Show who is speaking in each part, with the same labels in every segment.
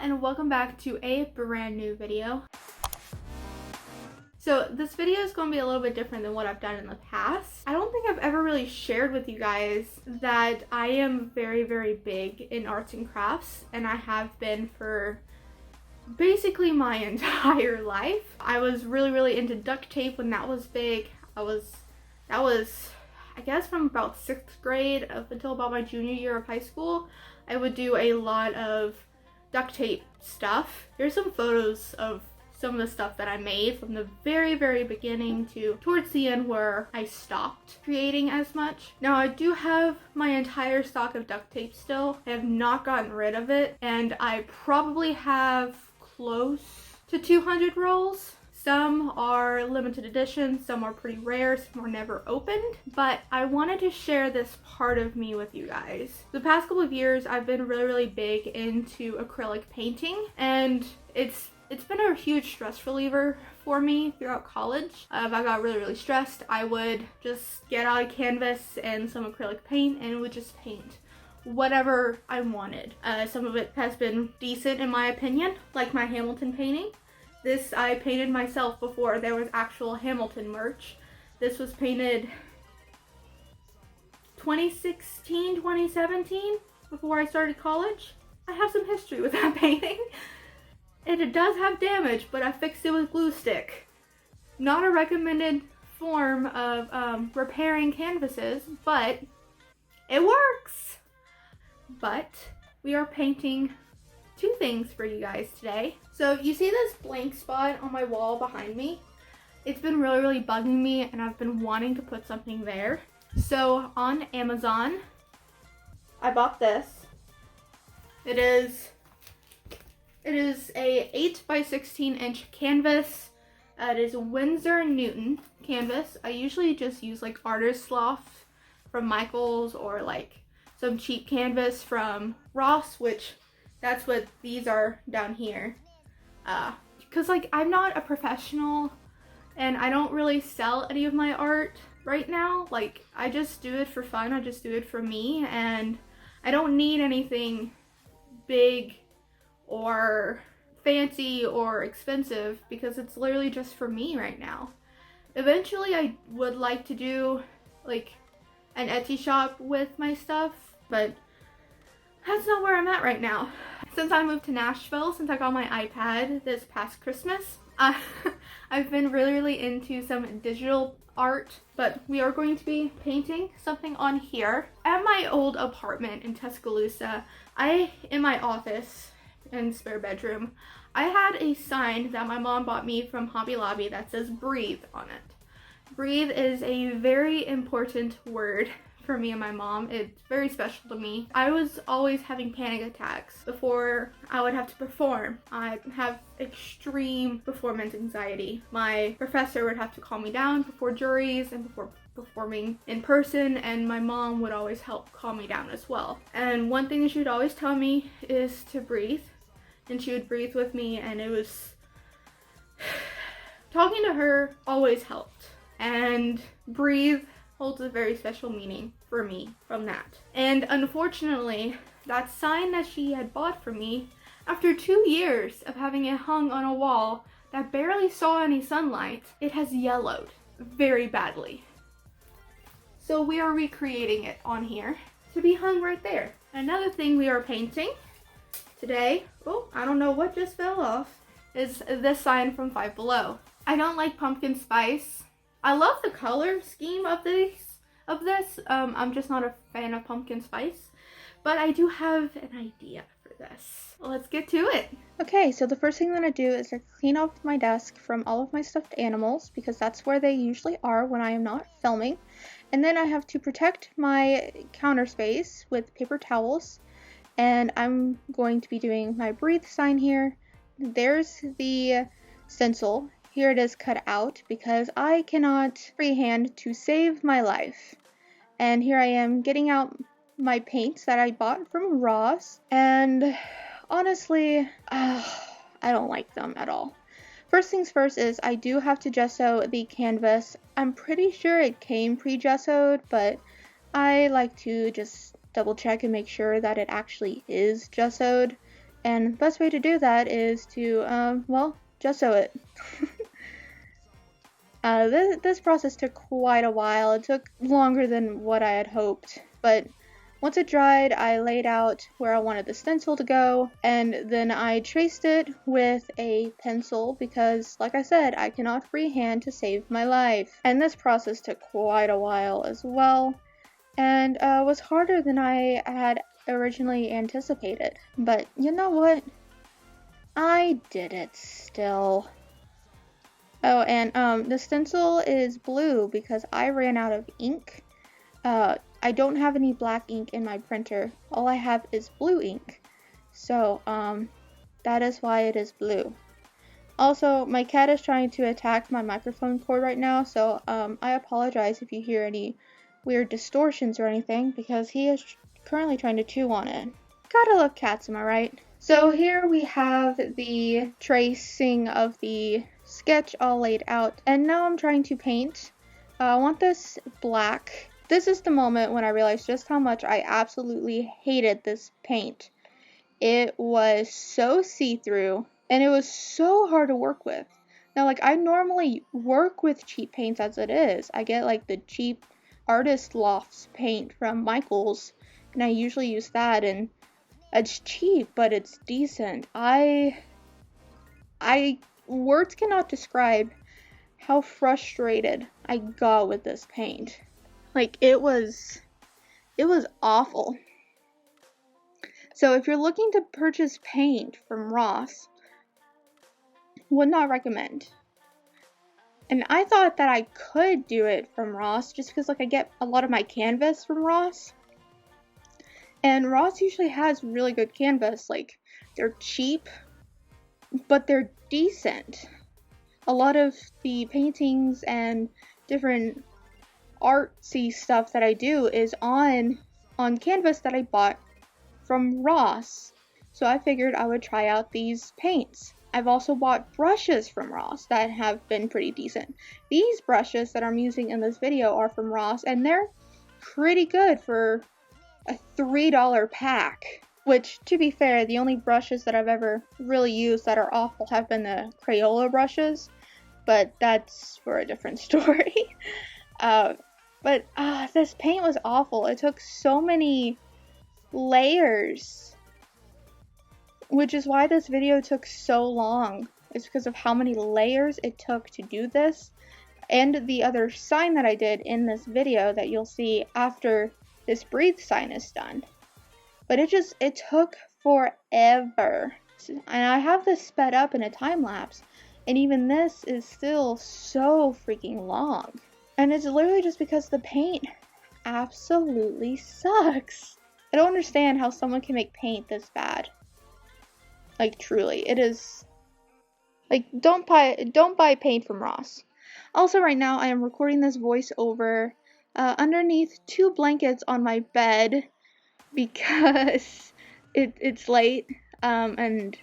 Speaker 1: and welcome back to a brand new video. So this video is going to be a little bit different than what I've done in the past. I don't think I've ever really shared with you guys that I am very big in arts and crafts, and I have been for basically my entire life. I was really into duct tape when that was big. That was I guess from about 6th grade up until about my junior year of high school. I would do a lot of duct tape stuff. Here's some photos of some of the stuff that I made from the very beginning to towards the end where I stopped creating as much. Now I do have my entire stock of duct tape still. I have not gotten rid of it, and I probably have close to 200 rolls. Some are limited edition, some are pretty rare, some are never opened, but I wanted to share this part of me with you guys. The past couple of years I've been really big into acrylic painting, and it's been a huge stress reliever for me throughout college. If I got really stressed, I would just get out a canvas and some acrylic paint and would just paint whatever I wanted. Some of it has been decent in my opinion, like my Hamilton painting. This I painted myself before there was actual Hamilton merch. This was painted 2016, 2017, before I started college. I have some history with that painting. And it does have damage, but I fixed it with glue stick. Not a recommended form of repairing canvases, but it works. But we are painting two things for you guys today. So you see this blank spot on my wall behind me? It's been really bugging me, and I've been wanting to put something there. So on Amazon, I bought this. It is a 8 by 16 inch canvas. It is a Winsor Newton canvas. I usually just use like artist slough from Michael's or like some cheap canvas from Ross, which that's what these are down here. Because like I'm not a professional and I don't really sell any of my art right now. Like I just do it for fun. I just do it for me, and I don't need anything big or fancy or expensive because it's literally just for me right now. Eventually I would like to do like an Etsy shop with my stuff, but that's not where I'm at right now. Since I moved to Nashville, since I got my iPad this past Christmas, I've been really into some digital art, but we are going to be painting something on here. At my old apartment in Tuscaloosa, in my office and spare bedroom, I had a sign that my mom bought me from Hobby Lobby that says breathe on it. Breathe is a very important word for me and my mom. It's very special to me. I was always having panic attacks before I would have to perform. I have extreme performance anxiety. My professor would have to calm me down before juries and before performing in person, and my mom would always help calm me down as well. And one thing she would always tell me is to breathe, and she would breathe with me, and it was talking to her always helped. And breathe holds a very special meaning for me from that. And unfortunately, that sign that she had bought for me, after 2 years of having it hung on a wall that barely saw any sunlight, it has yellowed very badly. So we are recreating it on here to be hung right there. Another thing we are painting today, oh, I don't know what just fell off, is this sign from Five Below. I don't like pumpkin spice. I love the color scheme of this. I'm just not a fan of pumpkin spice, but I do have an idea for this. Let's get to it.
Speaker 2: Okay, so the first thing I'm going to do is clean off my desk from all of my stuffed animals, because that's where they usually are when I am not filming. And then I have to protect my counter space with paper towels, and I'm going to be doing my breathe sign here. There's the stencil. Here it is cut out because I cannot freehand to save my life. And here I am getting out my paints that I bought from Ross, and honestly, I don't like them at all. First things first is I do have to gesso the canvas. I'm pretty sure it came pre-gessoed, but I like to just double check and make sure that it actually is gessoed And the best way to do that is to, well, gesso it. This process took quite a while. It took longer than what I had hoped, but once it dried, I laid out where I wanted the stencil to go, and then I traced it with a pencil because, like I said, I cannot freehand to save my life. And this process took quite a while as well, and was harder than I had originally anticipated. But you know what? I did it still. Oh, and the stencil is blue because I ran out of ink. I don't have any black ink in my printer. All I have is blue ink. So, that is why it is blue. Also, my cat is trying to attack my microphone cord right now, so I apologize if you hear any weird distortions or anything, because he is currently trying to chew on it. Gotta love cats, am I right? So here we have the tracing of the sketch all laid out, and now I'm trying to paint. I want this black. This is the moment when I realized just how much I absolutely hated this paint. It was so see-through, and it was so hard to work with. Now, like, I normally work with cheap paints as it is. I get, like, the cheap Artist Lofts paint from Michaels, and I usually use that, and it's cheap, but it's decent. Words cannot describe how frustrated I got with this paint. Like, it was awful. So if you're looking to purchase paint from Ross, would not recommend. And I thought that I could do it from Ross just because, like, I get a lot of my canvas from Ross. And Ross usually has really good canvas. Like, they're cheap, but they're decent. A lot of the paintings and different artsy stuff that I do is on canvas that I bought from Ross. So I figured I would try out these paints. I've also bought brushes from Ross that have been pretty decent. These brushes that I'm using in this video are from Ross, and they're pretty good for a $3 pack. Which, to be fair, the only brushes that I've ever really used that are awful have been the Crayola brushes, but that's for a different story. But this paint was awful. It took so many layers, which is why this video took so long. It's because of how many layers it took to do this, and the other sign that I did in this video that you'll see after this breathe sign is done. But it took forever. And I have this sped up in a time lapse, and even this is still so freaking long. And it's literally just because the paint absolutely sucks. I don't understand how someone can make paint this bad. Like, truly, it is. Like, don't buy paint from Ross. Also, right now I am recording this voiceover underneath 2 blankets on my bed because it's late, and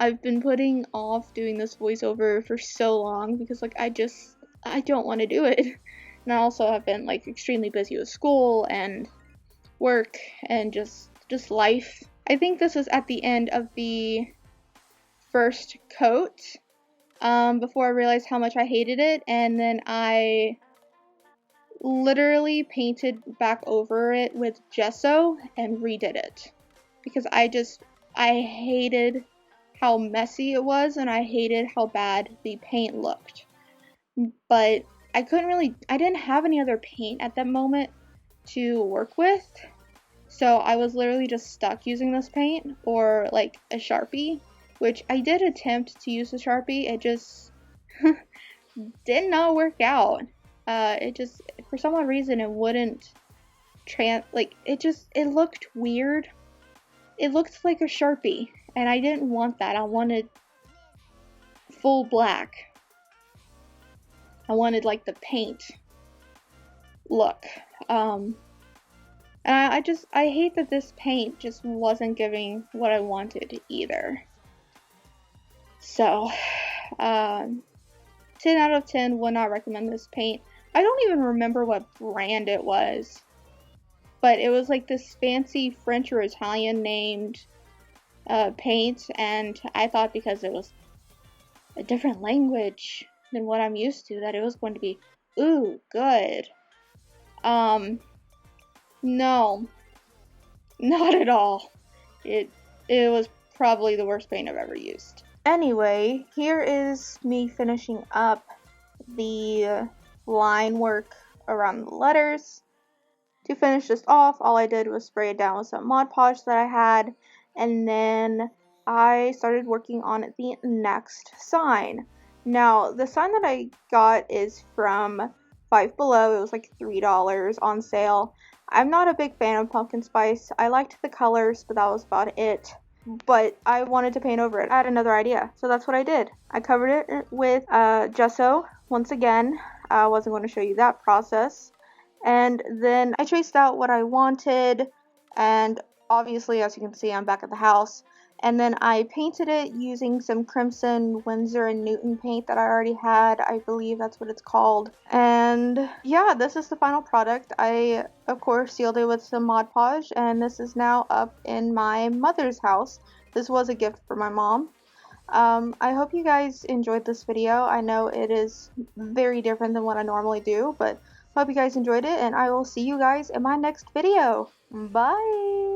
Speaker 2: I've been putting off doing this voiceover for so long because, like, I don't want to do it. And I also have been, like, extremely busy with school and work and just life. I think this was at the end of the first coat, before I realized how much I hated it, and then I literally painted back over it with gesso and redid it. Because I hated how messy it was, and I hated how bad the paint looked. But I didn't have any other paint at that moment to work with, so I was literally just stuck using this paint or like a Sharpie, which I did attempt to use a Sharpie. It just did not work out. For some odd reason, it wouldn't it looked weird. It looked like a Sharpie, and I didn't want that. I wanted full black. I wanted, like, the paint look. And I hate that this paint just wasn't giving what I wanted either. So, 10 out of 10, would not recommend this paint. I don't even remember what brand it was, but it was like this fancy French or Italian named paint, and I thought because it was a different language than what I'm used to that it was going to be, ooh, good. No, not at all. It was probably the worst paint I've ever used. Anyway, here is me finishing up the line work around the letters. To finish this off, all I did was spray it down with some Mod Podge that I had, and then I started working on the next sign. Now, the sign that I got is from Five Below. It was like $3 on sale. I'm not a big fan of pumpkin spice. I liked the colors, but that was about it. But I wanted to paint over it. I had another idea, so that's what I did. I covered it with gesso once again. I wasn't going to show you that process. And then I traced out what I wanted, and obviously, as you can see, I'm back at the house. And then I painted it using some Crimson Winsor & Newton paint that I already had. I believe that's what it's called. And yeah, this is the final product. I, of course, sealed it with some Mod Podge, and this is now up in my mother's house. This was a gift for my mom. I hope you guys enjoyed this video. I know it is very different than what I normally do, but hope you guys enjoyed it, and I will see you guys in my next video. Bye!